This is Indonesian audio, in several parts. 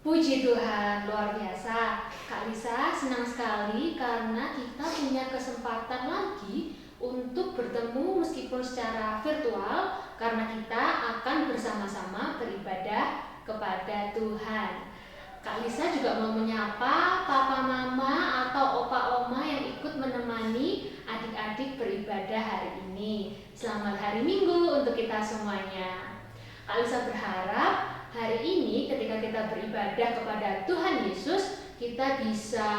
Puji Tuhan, luar biasa. Kak Lisa senang sekali karena kita punya kesempatan lagi untuk bertemu meskipun secara virtual, karena kita akan bersama-sama beribadah kepada Tuhan. Kak Lisa juga mau menyapa papa mama atau opa oma yang ikut menemani adik-adik beribadah hari ini. Selamat hari Minggu untuk kita semuanya. Kak Lisa berharap hari ini ketika kita beribadah kepada Tuhan Yesus, kita bisa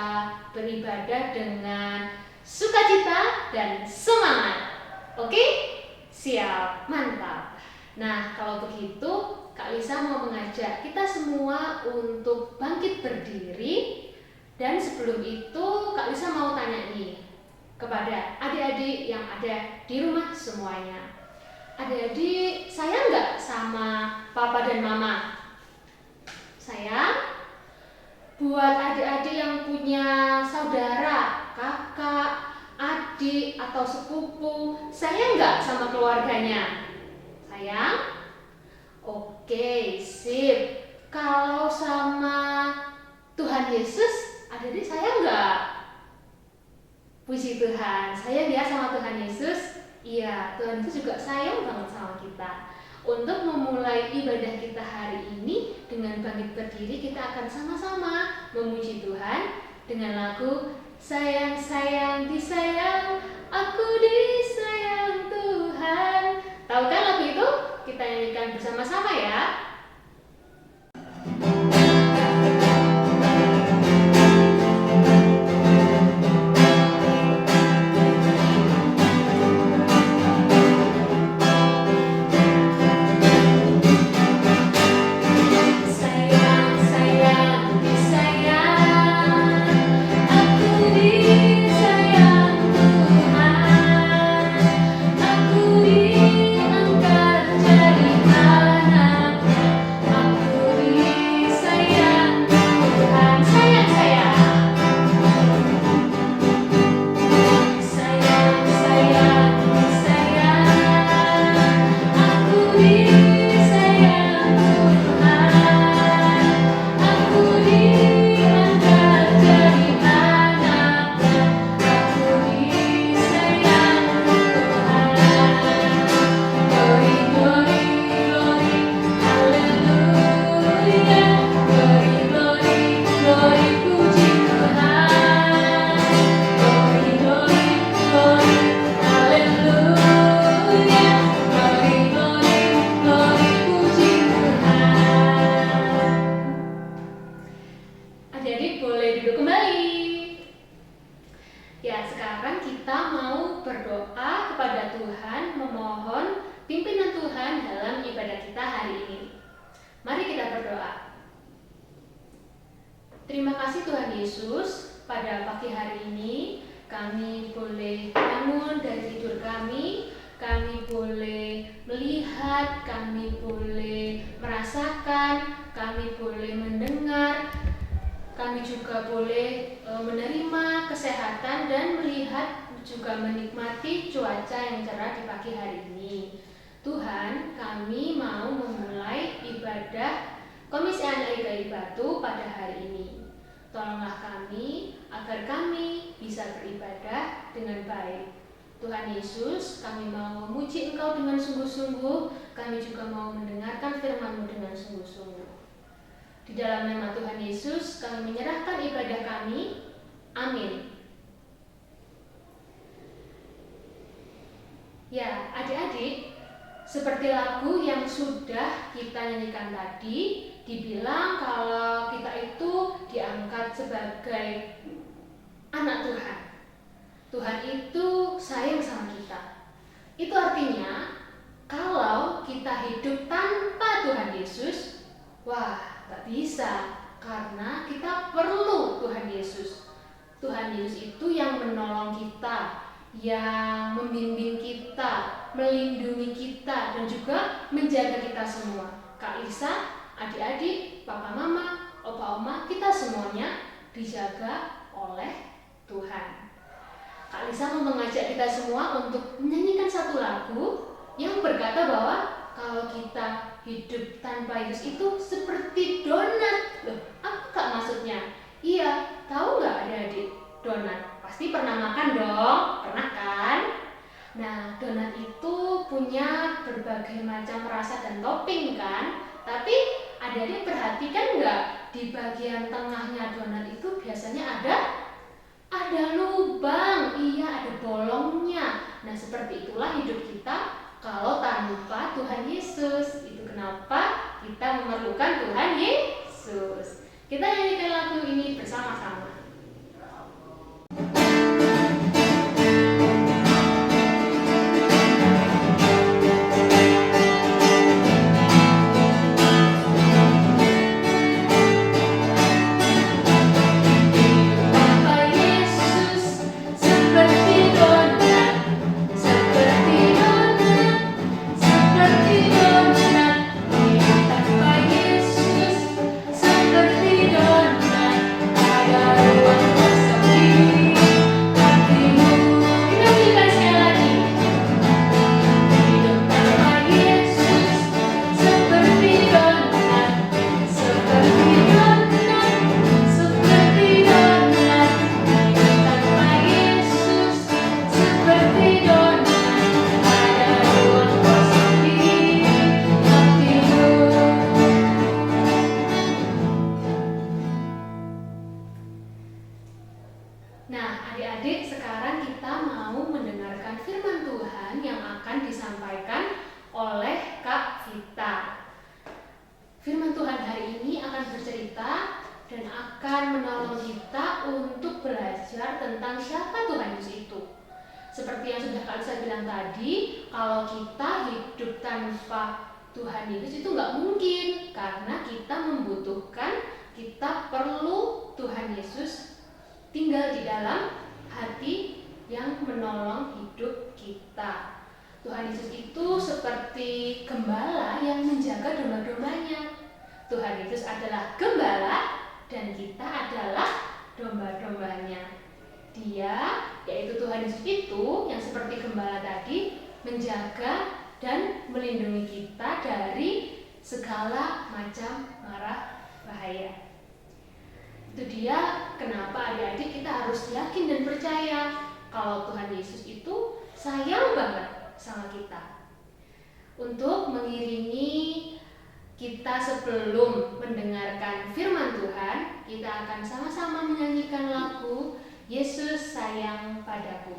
beribadah dengan sukacita dan semangat. Oke? Siap, mantap. Nah, kalau begitu Kak Lisa mau mengajak kita semua untuk bangkit berdiri. Dan sebelum itu Kak Lisa mau tanya nih kepada adik-adik yang ada di rumah semuanya. Adik-adik sayang nggak sama papa dan mama? Sayang? Buat adik-adik yang punya saudara, kakak, adik, atau sepupu, sayang nggak sama keluarganya? Sayang? Oke, sip. Kalau sama Tuhan Yesus, adik-adik sayang nggak? Puji Tuhan, sayang ya sama Tuhan Yesus. Iya, Tuhan Yesus juga sayang banget sama kita. Untuk memulai ibadah kita hari ini dengan bangkit berdiri, kita akan sama-sama memuji Tuhan dengan lagu Sayang, sayang, disayang, aku disayang Tuhan. Tahu kan lagu itu? Kita nyanyikan bersama-sama ya. Terima kasih Tuhan Yesus, pada pagi hari ini kami boleh bangun dari tidur kami boleh melihat, kami boleh merasakan, kami boleh mendengar, kami juga boleh menerima kesehatan dan melihat juga menikmati cuaca yang cerah di pagi hari ini. Tuhan, kami mau memulai ibadah Komisi Anak IKI Batu pada hari ini. Tolonglah kami agar kami bisa beribadah dengan baik. Tuhan Yesus, kami mau memuji Engkau dengan sungguh-sungguh, kami juga mau mendengarkan firman-Mu dengan sungguh-sungguh. Di dalam nama Tuhan Yesus, kami menyerahkan ibadah kami. Amin. Ya, adik-adik, seperti lagu yang sudah kita nyanyikan tadi, dibilang kalau kita itu diangkat sebagai anak Tuhan. Tuhan itu sayang sama kita. Itu artinya kalau kita hidup tanpa Tuhan Yesus, wah, gak bisa, karena kita perlu Tuhan Yesus. Tuhan Yesus itu yang menolong kita, yang membimbing kita, melindungi kita, dan juga menjaga kita semua. Kak Lisa, adik-adik, papa mama, opa oma, kita semuanya dijaga oleh Tuhan. Kak Lisa mau mengajak kita semua untuk menyanyikan satu lagu yang berkata bahwa kalau kita hidup tanpa Yesus itu seperti donat. Loh, macam rasa dan topping kan. Tapi adik-adik perhatikan nggak, di bagian tengahnya donat itu biasanya ada lubang, iya ada bolongnya. Nah seperti itulah hidup kita kalau tanpa Tuhan Yesus. Itu kenapa kita memerlukan Tuhan Yesus. Kita nyanyikan lagu ini bersama-sama. Nah, adik-adik, sekarang kita mau mendengarkan firman Tuhan yang akan disampaikan oleh Kak Vita. Firman Tuhan hari ini akan bercerita dan akan menolong kita untuk belajar tentang siapa Tuhan Yesus itu. Seperti yang sudah Kak Lisa bilang tadi, kalau kita hidup tanpa Tuhan Yesus itu nggak mungkin, karena kita membutuhkan, kita perlu Tuhan Yesus tinggal di dalam hati yang menolong hidup kita. Tuhan Yesus itu seperti gembala yang menjaga domba-dombanya. Tuhan Yesus adalah gembala dan kita adalah domba-dombanya. Dia, yaitu Tuhan Yesus itu yang seperti gembala tadi, menjaga dan melindungi kita dari segala macam mara bahaya. Itu dia kenapa adik-adik kita harus yakin dan percaya kalau Tuhan Yesus itu sayang banget sama kita. Untuk mengiringi kita sebelum mendengarkan firman Tuhan, kita akan sama-sama menyanyikan lagu Yesus Sayang Padaku.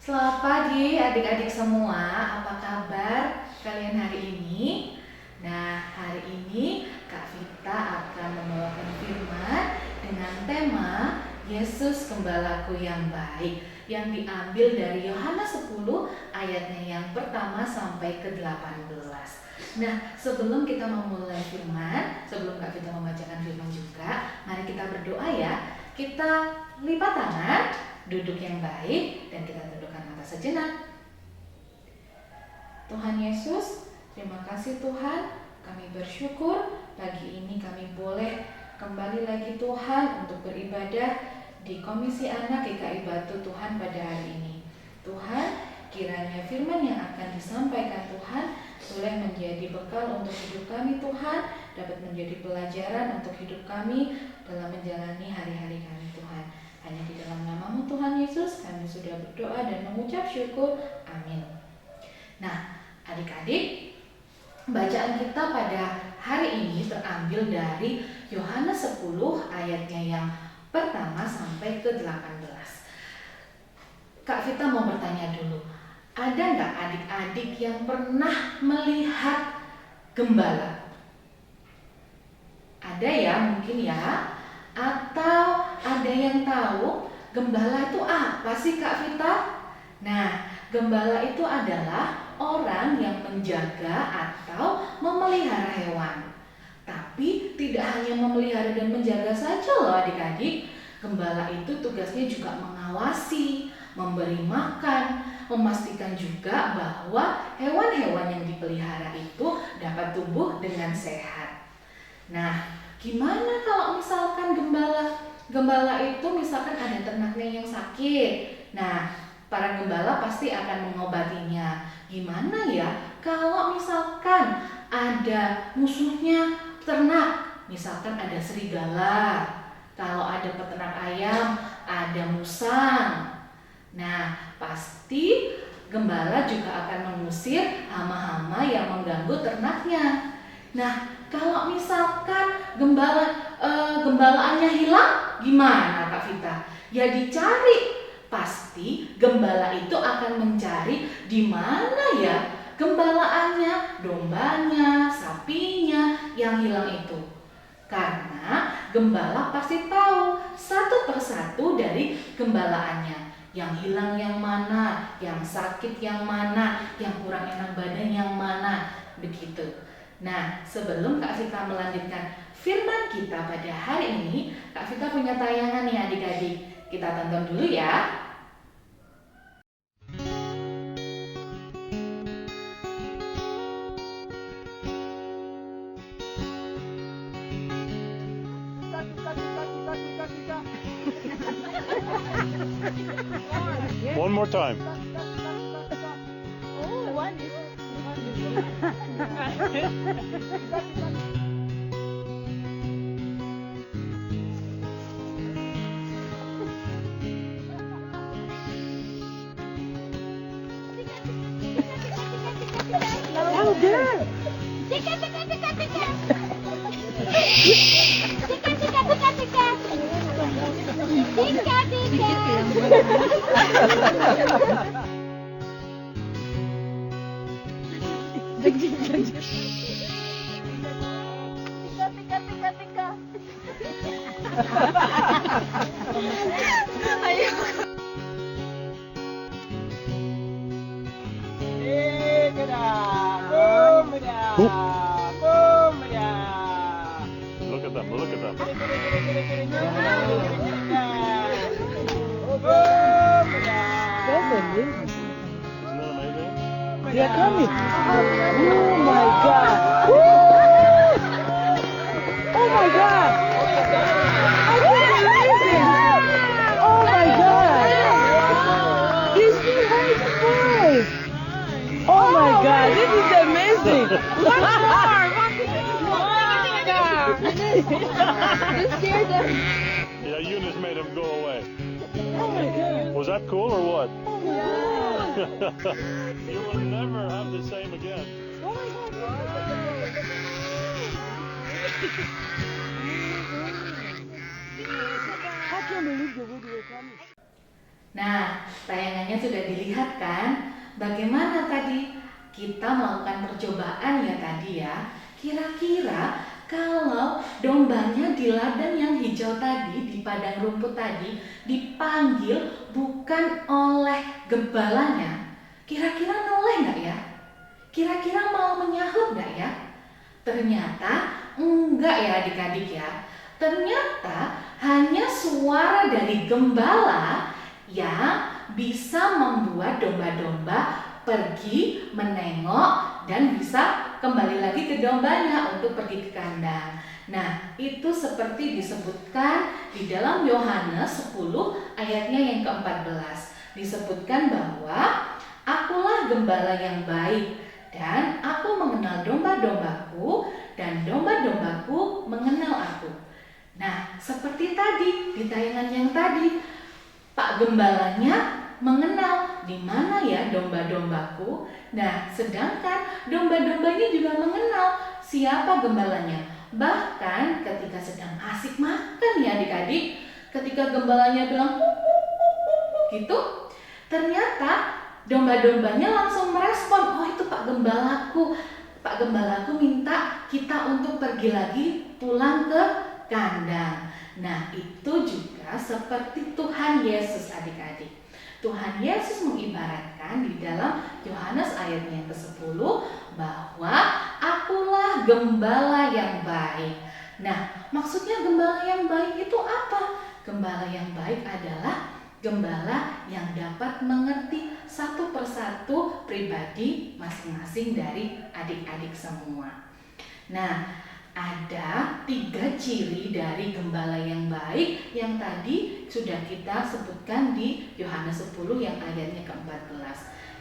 Selamat pagi adik-adik semua, apa kabar kalian hari ini? Nah, hari ini Kak Vita akan membawakan firman dengan tema Yesus Gembalaku yang baik, yang diambil dari Yohanes 10 ayatnya yang pertama sampai ke-18. Nah, sebelum kita memulai firman, sebelum Kak Vita membacakan firman juga, mari kita berdoa ya. Kita lipat tangan, duduk yang baik, dan kita tundukkan mata sejenak. Tuhan Yesus, terima kasih Tuhan, kami bersyukur pagi ini kami boleh kembali lagi Tuhan untuk beribadah di Komisi Anak GKI Batu Tuhan pada hari ini. Tuhan, Kiranya firman yang akan disampaikan Tuhan boleh menjadi bekal untuk hidup kami Tuhan, dapat menjadi pelajaran untuk hidup kami dalam menjalani hari-hari kami Tuhan. Hanya di dalam nama-Mu Tuhan Yesus kami sudah berdoa dan mengucap syukur. Amin. Nah, adik-adik, bacaan kita pada hari ini terambil dari Yohanes 10 ayatnya yang pertama sampai ke 18. Kak Vita mau bertanya dulu, ada nggak adik-adik yang pernah melihat gembala? Ada ya mungkin ya? Atau ada yang tahu gembala itu apa sih Kak Vita? Nah, gembala itu adalah orang yang menjaga atau memelihara hewan. Tapi tidak hanya memelihara dan menjaga saja loh adik-adik. Gembala itu tugasnya juga mengawasi, memberi makan, memastikan juga bahwa hewan-hewan yang dipelihara itu dapat tumbuh dengan sehat. Nah, gimana kalau misalkan gembala itu misalkan ada ternaknya yang sakit? Nah, para gembala pasti akan mengobatinya. Gimana ya kalau misalkan ada musuhnya ternak? Misalkan ada serigala, kalau ada peternak ayam, ada musang. Nah, pasti gembala juga akan mengusir hama-hama yang mengganggu ternaknya. Nah, kalau misalkan gembalaannya hilang, gimana Kak Vita? Ya dicari. Pasti gembala itu akan mencari di mana ya gembalaannya, dombanya, sapinya yang hilang itu. Karena gembala pasti tahu satu persatu dari gembalaannya. Yang hilang yang mana, yang sakit yang mana, yang kurang enak badan yang mana, begitu. Nah, sebelum Kak Vita melanjutkan firman kita pada hari ini, Kak Vita punya tayangan nih adik-adik. Kita tonton dulu ya. One more time. Oh, one is. Louder! Tika, tika, tika, tika. Tika, tika, tika, tika. Tika, tika. Tika, tika, tika, tika. Ayo. Look at them, look at them. That's amazing. Isn't that amazing? They are coming. Oh my God. Woo! Oh my God. I can't believe it. Oh my God. He's still high five. Oh my God. This is amazing. One more. You scared them. Yeah, Eunice made him go away. Oh my God. Was that cool or what? Oh my God. You will never have the same again. Oh my God. I can't believe the way they were coming. Nah, tayangannya sudah dilihat kan? Bagaimana tadi kita melakukan percobaan ya tadi ya? Kira-kira kalau dombanya di ladang yang hijau tadi, di padang rumput tadi, dipanggil bukan oleh gembalanya, kira-kira noleh nggak ya? Kira-kira mau menyahut nggak ya? Ternyata enggak ya adik-adik ya. Ternyata hanya suara dari gembala yang bisa membuat domba-domba pergi menengok dan bisa kembali lagi ke dombanya untuk pergi ke kandang. Nah, itu seperti disebutkan di dalam Yohanes 10 ayatnya yang ke-14. Disebutkan bahwa Akulah gembala yang baik, dan aku mengenal domba-dombaku, dan domba-dombaku mengenal aku. Nah, seperti tadi di tayangan yang tadi, Pak Gembalanya mengenal di mana ya domba-dombaku. Nah, sedangkan domba-domba ini juga mengenal siapa gembalanya. Bahkan ketika sedang asik makan ya adik-adik, ketika gembalanya bilang "Huk, huk, huk, huk, huk," gitu, ternyata domba-dombanya langsung merespon, oh itu Pak Gembalaku. Pak Gembalaku minta kita untuk pergi lagi pulang ke kandang. Nah, itu juga seperti Tuhan Yesus adik-adik. Tuhan Yesus mengibaratkan di dalam Yohanes ayatnya yang ke-10 bahwa akulah gembala yang baik. Nah, maksudnya gembala yang baik itu apa? Gembala yang baik adalah gembala yang dapat mengerti satu persatu pribadi masing-masing dari adik-adik semua. Nah, ada 3 ciri dari gembala yang baik yang tadi sudah kita sebutkan di Yohanes 10 yang ayatnya ke-14.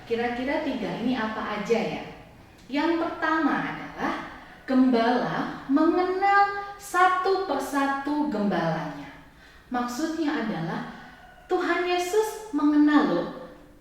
Kira-kira 3 ini apa aja ya? Yang pertama adalah gembala mengenal satu persatu gembalanya. Maksudnya adalah Tuhan Yesus mengenal loh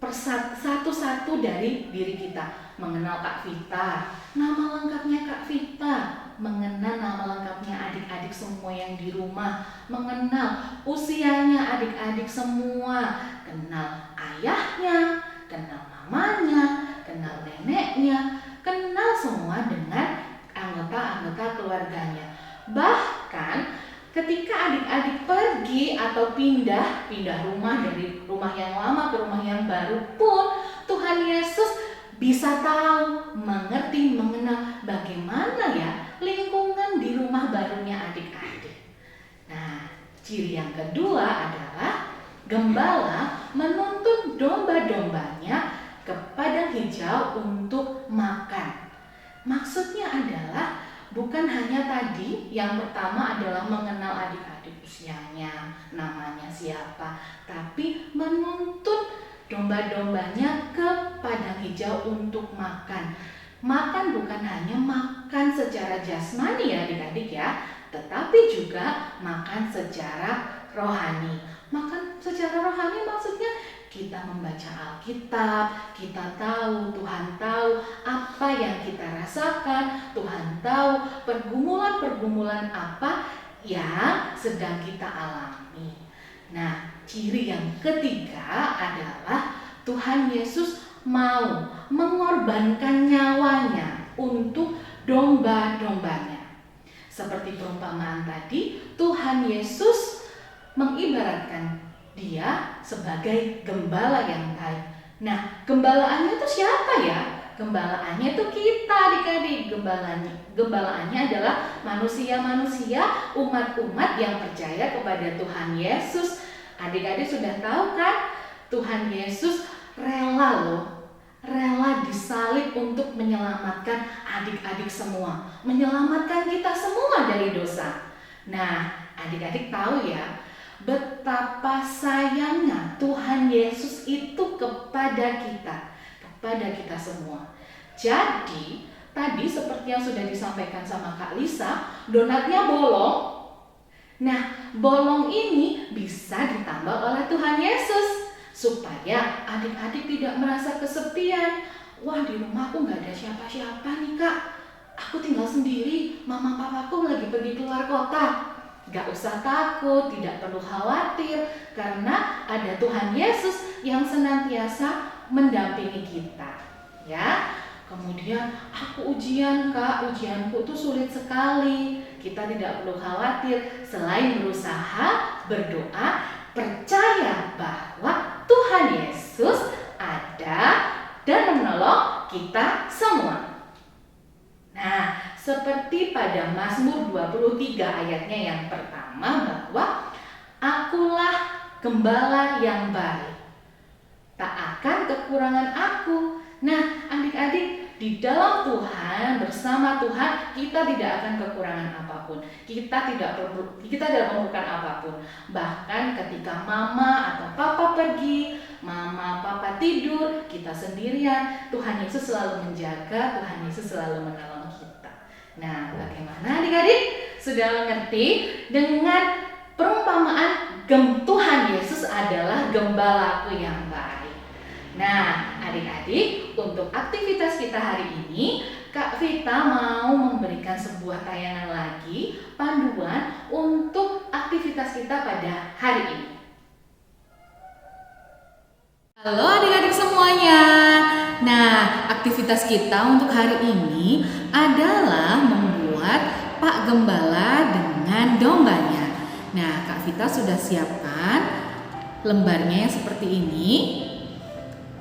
satu-satu dari diri kita. Mengenal Kak Vita, nama lengkapnya Kak Vita, mengenal nama lengkapnya adik-adik semua yang di rumah, mengenal usianya adik-adik semua, kenal ayahnya, kenal mamanya, kenal neneknya, kenal semua dengan anggota-anggota keluarganya. Bahkan ketika adik-adik pergi atau pindah rumah dari rumah yang lama ke rumah yang baru pun, Tuhan Yesus bisa tahu, mengerti, mengenal bagaimana ya lingkungan di rumah barunya adik-adik. Nah, ciri yang kedua adalah gembala menuntun domba-dombanya ke padang hijau untuk makan. Maksudnya adalah bukan hanya tadi yang pertama adalah mengenal adik-adik usianya, namanya siapa, tapi menuntun domba-dombanya ke padang hijau untuk makan. Makan bukan hanya makan secara jasmani ya adik-adik ya, tetapi juga makan secara rohani. Makan secara rohani maksudnya kita membaca Alkitab, kita tahu, Tuhan tahu apa yang kita rasakan, Tuhan tahu pergumulan-pergumulan apa yang sedang kita alami. Nah, ciri yang ketiga adalah Tuhan Yesus mau mengorbankan nyawanya untuk domba-dombanya. Seperti perumpamaan tadi, Tuhan Yesus mengibaratkan dia sebagai gembala yang baik. Nah, gembalaannya itu siapa ya? Gembalaannya itu kita adik-adik. Gembalaannya adalah manusia-manusia, umat-umat yang percaya kepada Tuhan Yesus. Adik-adik sudah tahu kan? Tuhan Yesus rela loh, rela disalib untuk menyelamatkan adik-adik semua, menyelamatkan kita semua dari dosa. Nah, adik-adik tahu ya, betapa sayangnya Tuhan Yesus itu kepada kita semua. Jadi, tadi seperti yang sudah disampaikan sama Kak Lisa, donatnya bolong. Nah, bolong ini bisa ditambal oleh Tuhan Yesus supaya adik-adik tidak merasa kesepian. Wah, di rumahku nggak ada siapa-siapa nih Kak. Aku tinggal sendiri, mama papaku lagi pergi keluar kota. Gak usah takut, tidak perlu khawatir, karena ada Tuhan Yesus yang senantiasa mendampingi kita. Ya, kemudian aku ujian Kak, ujianku tuh sulit sekali. Kita tidak perlu khawatir, selain berusaha, berdoa, percaya bahwa Tuhan Yesus ada dan menolong kita semua. Nah, seperti pada Mazmur 23 ayatnya yang pertama bahwa akulah gembala yang baik, tak akan kekurangan aku. Nah, adik-adik, di dalam Tuhan, bersama Tuhan, kita tidak akan kekurangan apapun. Kita tidak memerlukan apapun. Bahkan ketika mama atau papa pergi, mama papa tidur, kita sendirian, Tuhan Yesus selalu menjaga, Tuhan Yesus selalu menolong kita. Nah, bagaimana adik-adik? Sudah mengerti dengan perumpamaan Tuhan Yesus adalah gembalaku yang baik. Nah, adik-adik, untuk aktivitas kita hari ini, Kak Vita mau memberikan sebuah tayangan lagi, panduan untuk aktivitas kita pada hari ini. Halo adik-adik semuanya. Nah, aktivitas kita untuk hari ini adalah membuat Pak Gembala dengan dombanya. Nah, Kak Vita sudah siapkan lembarnya yang seperti ini.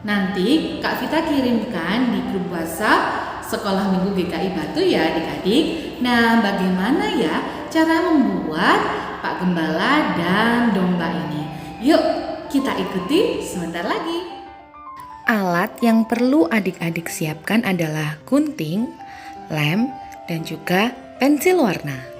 Nanti Kak Vita kirimkan di grup WhatsApp Sekolah Minggu GKI Batu ya adik-adik. Nah, bagaimana ya cara membuat Pak Gembala dan domba ini? Yuk, kita ikuti sebentar lagi. Alat yang perlu adik-adik siapkan adalah gunting, lem, dan juga pensil warna.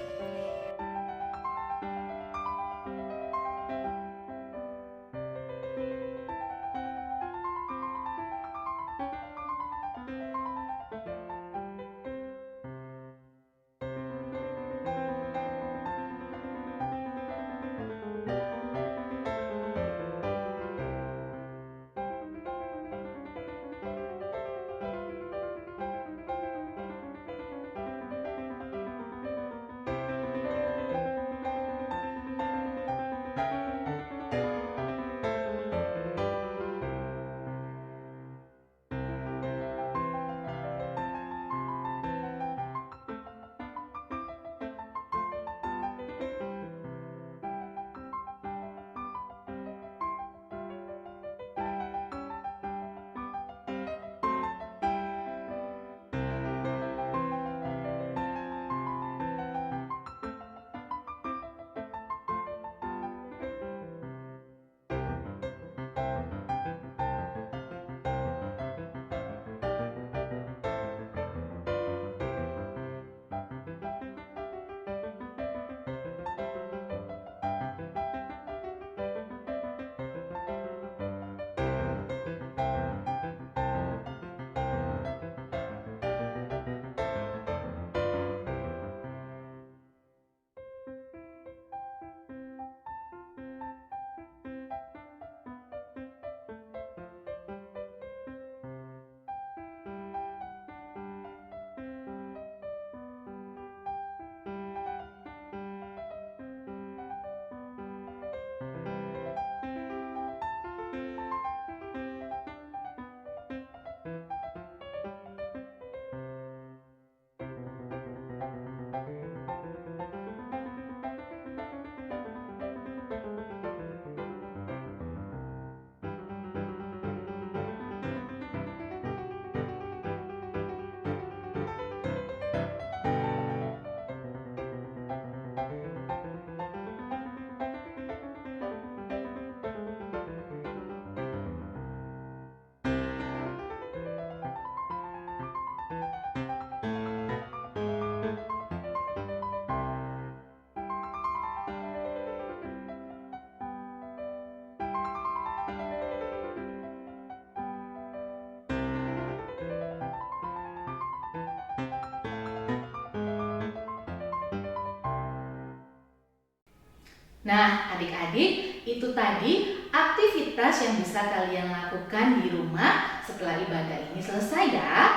Nah, adik-adik, itu tadi aktivitas yang bisa kalian lakukan di rumah setelah ibadah ini selesai ya.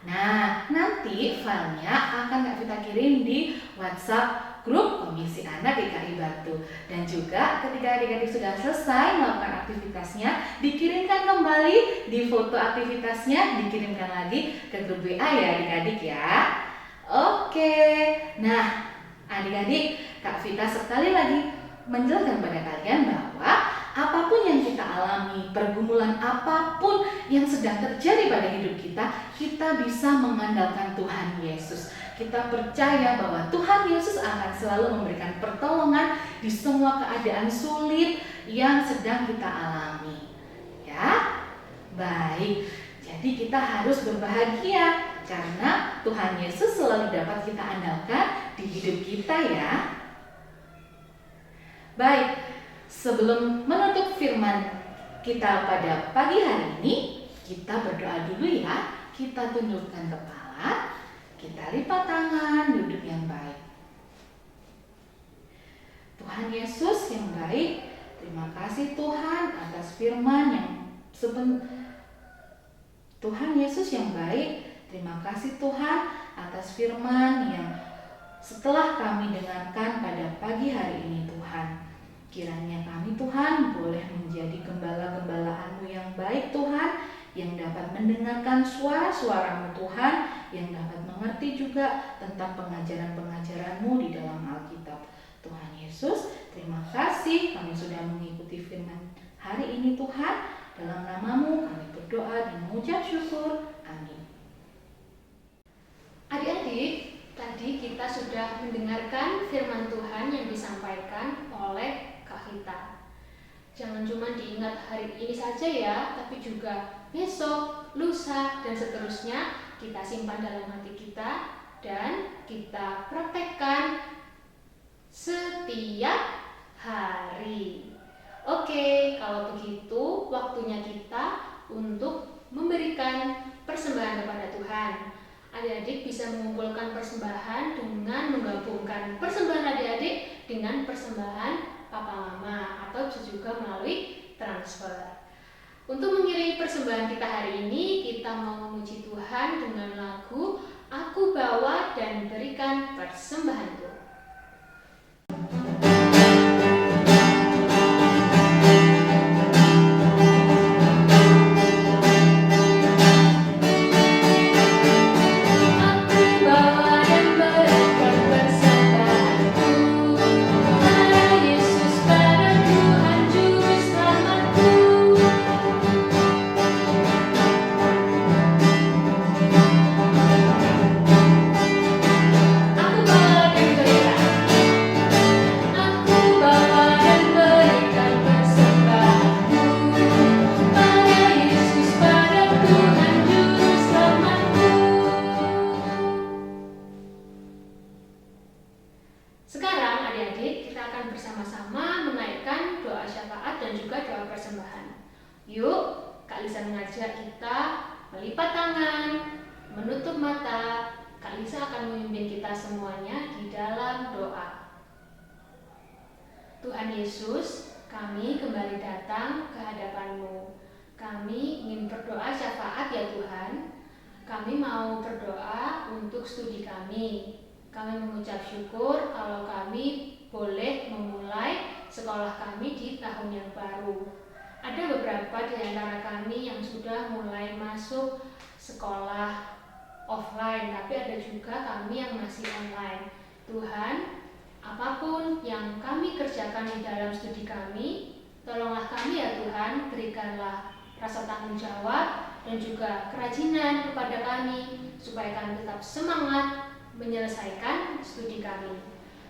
Nah, nanti filenya akan Kak Vita kirim di WhatsApp grup Komisi Anak GKI Batu. Dan juga ketika adik-adik sudah selesai melakukan aktivitasnya, dikirimkan kembali di foto aktivitasnya, dikirimkan lagi ke grup WA ya adik-adik ya. Oke, nah adik-adik, Kak Vita sekali lagi menjelaskan pada kalian bahwa apapun yang kita alami, pergumulan apapun yang sedang terjadi pada hidup kita, kita bisa mengandalkan Tuhan Yesus. Kita percaya bahwa Tuhan Yesus akan selalu memberikan pertolongan di semua keadaan sulit yang sedang kita alami. Ya, baik. Jadi kita harus berbahagia karena Tuhan Yesus selalu dapat kita andalkan di hidup kita ya. Baik, sebelum menutup firman kita pada pagi hari ini, kita berdoa dulu ya. Kita tundukkan kepala, kita lipat tangan, duduk yang baik. Tuhan Yesus yang baik, terima kasih Tuhan atas firman yang Tuhan Yesus yang baik, terima kasih Tuhan atas firman yang setelah kami dengarkan pada pagi hari ini Tuhan. Kiranya kami Tuhan boleh menjadi gembala-gembala-Mu yang baik Tuhan, yang dapat mendengarkan suara-suara-Mu Tuhan, yang dapat mengerti juga tentang pengajaran-pengajaran-Mu di dalam Alkitab. Tuhan Yesus, terima kasih kami sudah mengikuti firman hari ini Tuhan. Dalam nama-Mu kami berdoa dan mengucap syukur. Amin. Adik-adik, tadi kita sudah mendengarkan firman Tuhan yang disampaikan oleh Kak Vita. Jangan cuma diingat hari ini saja ya, tapi juga besok, lusa, dan seterusnya kita simpan dalam hati kita dan kita praktekkan setiap hari. Oke, kalau begitu waktunya kita untuk memberikan persembahan kepada Tuhan. Adik-adik bisa mengumpulkan persembahan dengan menggabungkan persembahan adik-adik dengan persembahan papa mama atau bisa juga melalui transfer. Untuk mengiringi persembahan kita hari ini, kita mau memuji Tuhan dengan lagu Aku Bawa dan Berikan Persembahanku. Sekarang adik-adik kita akan bersama-sama menaikkan doa syafaat dan juga doa persembahan. Yuk, Kak Lisa mengajak kita melipat tangan, menutup mata. Kak Lisa akan memimpin kita semuanya di dalam doa. Tuhan Yesus, kami kembali datang ke hadapan-Mu. Kami ingin berdoa syafaat ya Tuhan. Kami mau berdoa untuk studi kami. Kami mengucap syukur kalau kami boleh memulai sekolah kami di tahun yang baru. Ada beberapa di antara kami yang sudah mulai masuk sekolah offline, tapi ada juga kami yang masih online. Tuhan, apapun yang kami kerjakan di dalam studi kami, tolonglah kami ya Tuhan, berikanlah rasa tanggung jawab dan juga kerajinan kepada kami, supaya kami tetap semangat menyelesaikan studi kami.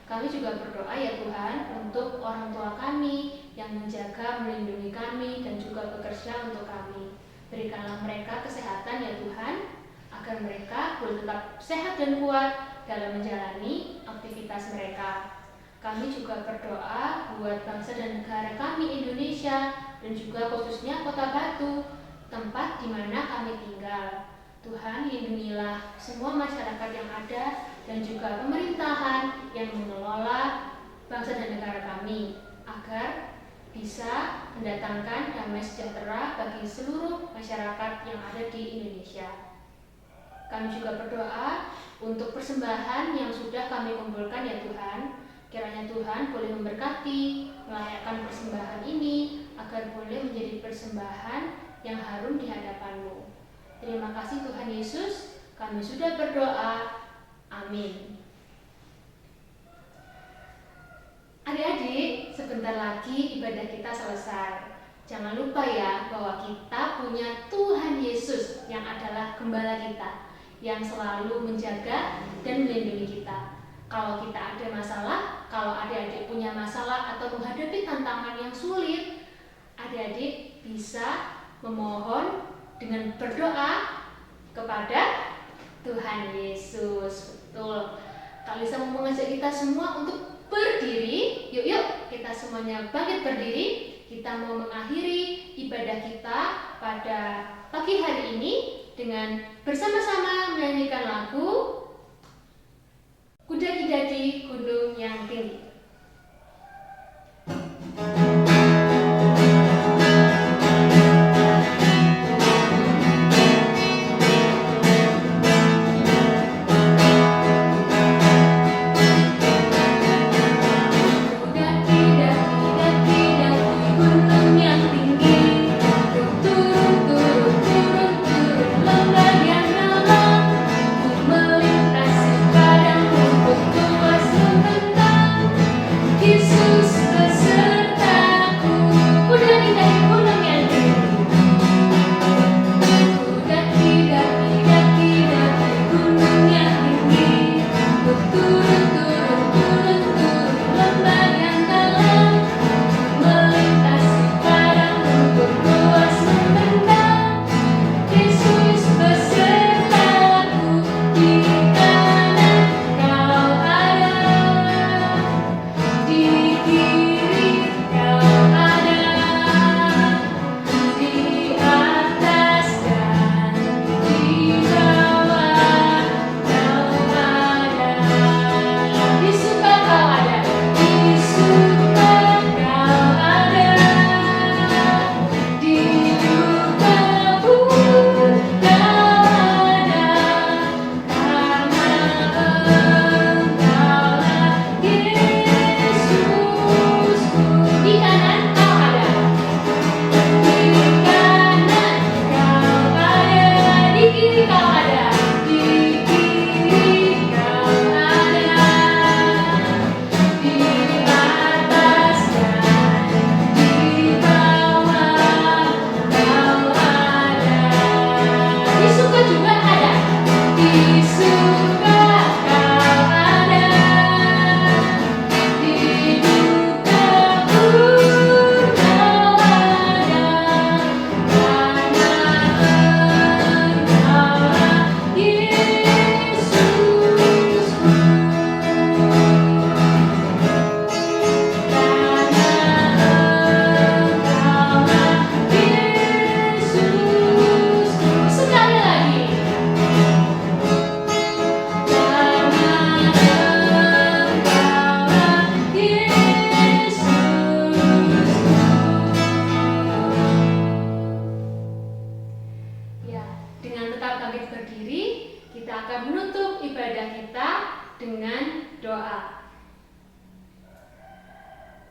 Kami juga berdoa ya Tuhan untuk orang tua kami yang menjaga, melindungi kami dan juga bekerja untuk kami. Berikanlah mereka kesehatan ya Tuhan, agar mereka boleh tetap sehat dan kuat dalam menjalani aktivitas mereka. Kami juga berdoa buat bangsa dan negara kami Indonesia dan juga khususnya Kota Batu, tempat di mana kami tinggal. Tuhan, lindungilah semua masyarakat yang ada dan juga pemerintahan yang mengelola bangsa dan negara kami agar bisa mendatangkan damai sejahtera bagi seluruh masyarakat yang ada di Indonesia. Kami juga berdoa untuk persembahan yang sudah kami kumpulkan ya Tuhan. Kiranya Tuhan boleh memberkati, melayakkan persembahan ini agar boleh menjadi persembahan yang harum di hadapan-Mu. Terima kasih Tuhan Yesus, kami sudah berdoa. Amin. Adik-adik, sebentar lagi ibadah kita selesai. Jangan lupa ya bahwa kita punya Tuhan Yesus yang adalah gembala kita, yang selalu menjaga dan melindungi kita. Kalau kita ada masalah, kalau adik-adik punya masalah atau menghadapi tantangan yang sulit, adik-adik bisa memohon dengan berdoa kepada Tuhan Yesus. Betul. Kak Lisa mau mengajak kita semua untuk berdiri. Yuk kita semuanya bangkit berdiri. Kita mau mengakhiri ibadah kita pada pagi hari ini dengan bersama-sama menyanyikan lagu Kudaki-daki Gunung yang Tinggi.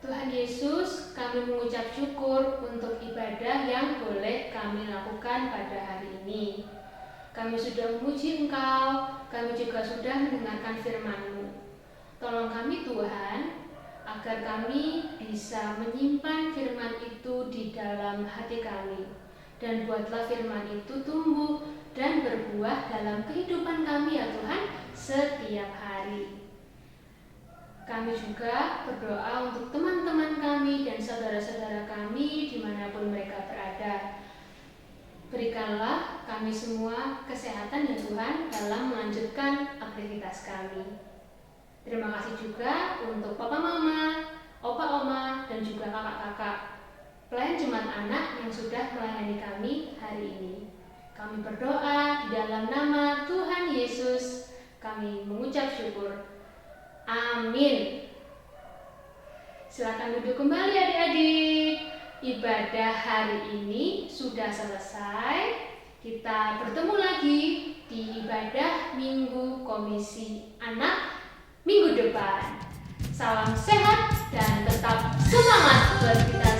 Tuhan Yesus, kami mengucap syukur untuk ibadah yang boleh kami lakukan pada hari ini. Kami sudah memuji Engkau, kami juga sudah mendengarkan firman-Mu. Tolong kami Tuhan, agar kami bisa menyimpan firman itu di dalam hati kami. Dan buatlah firman itu tumbuh dan berbuah dalam kehidupan kami ya Tuhan, setiap hari. Kami juga berdoa untuk teman-teman kami dan saudara-saudara kami dimanapun mereka berada. Berikanlah kami semua kesehatan ya Tuhan dalam melanjutkan aktivitas kami. Terima kasih juga untuk Papa Mama, Opa Oma, dan juga kakak-kakak pelayan Jemaat Anak yang sudah melayani kami hari ini. Kami berdoa di dalam nama Tuhan Yesus, kami mengucap syukur. Amin. Silakan duduk kembali adik-adik. Ibadah hari ini sudah selesai. Kita bertemu lagi di ibadah Minggu Komisi Anak minggu depan. Salam sehat dan tetap semangat buat kita